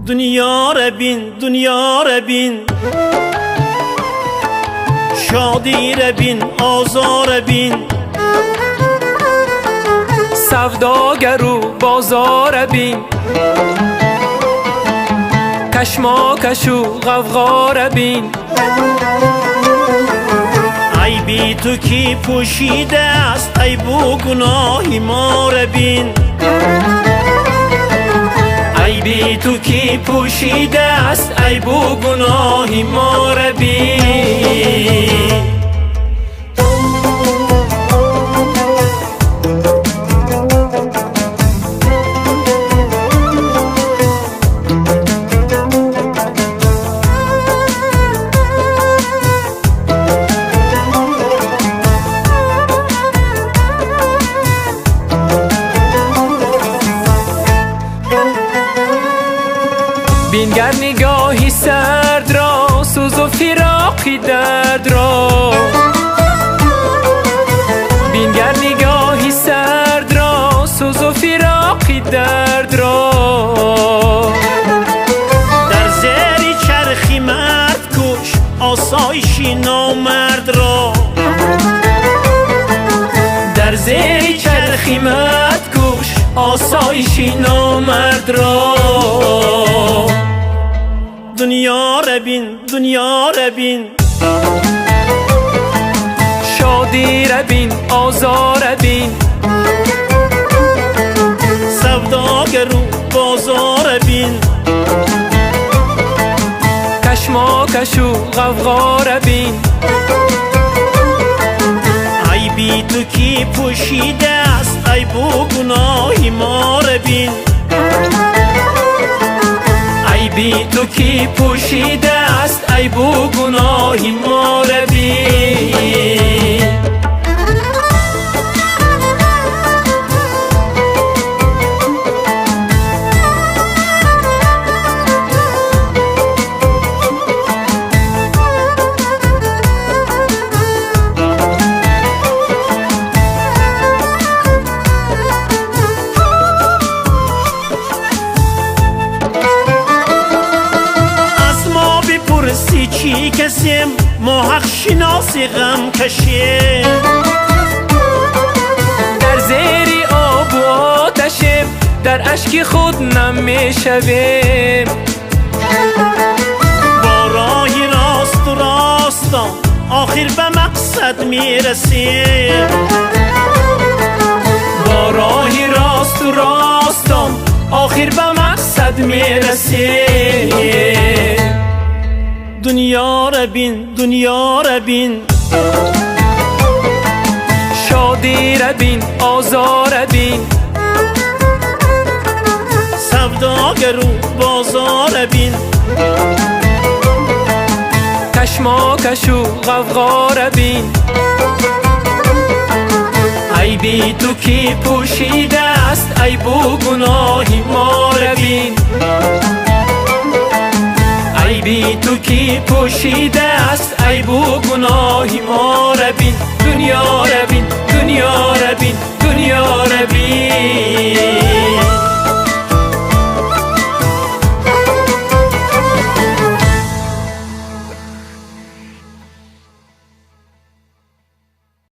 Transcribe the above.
دنیا را بین، دنیا را بین، شادی را بین، آزار را بین، سوداگر و بازار بین، کشماکش و غوغا بین. ای بی تو کی پوشیده است، ای بو گناهی ما را بین. ای بی تو کی پوشیده است، ای بو گناهی ما را بین. بینگر نگاهی سرد را، سوز و فراقی درد را. بینگر نگاهی سرد را، سوز و فراقی درد را. در زیر چرخی مرد کش، آسایشی نامرد را. در زیر چرخی مرد کش، آسایشی نامرد را. دنیا را بین، دنیا را بین، شادی را بین، آزار بین، سوداگر و بازار بین، کشماکش و غوغا بین. ای بی تو کی پوشیده است، ای بو گناهی ما را بین. ای بی تو کی پوشیده است، ای بو گناهی ما را بین. چی کسیم ما حق شناسی غم کشیم. در زیر آب و آتشیم، در اشک خود نم می شویم. با راهی راست و راستان آخر به مقصد می رسیم. با راهی راست و راستان آخر به مقصد می رسیم. دنیا را بین، دنیا را بین، شادی را بین، آزار بین، سوداگر و بازار بین، کشماکش و غوغا بین. ای بی تو کی پوشیده است، ای بو گناهی ما را بین. ای بی تو کی پوشیده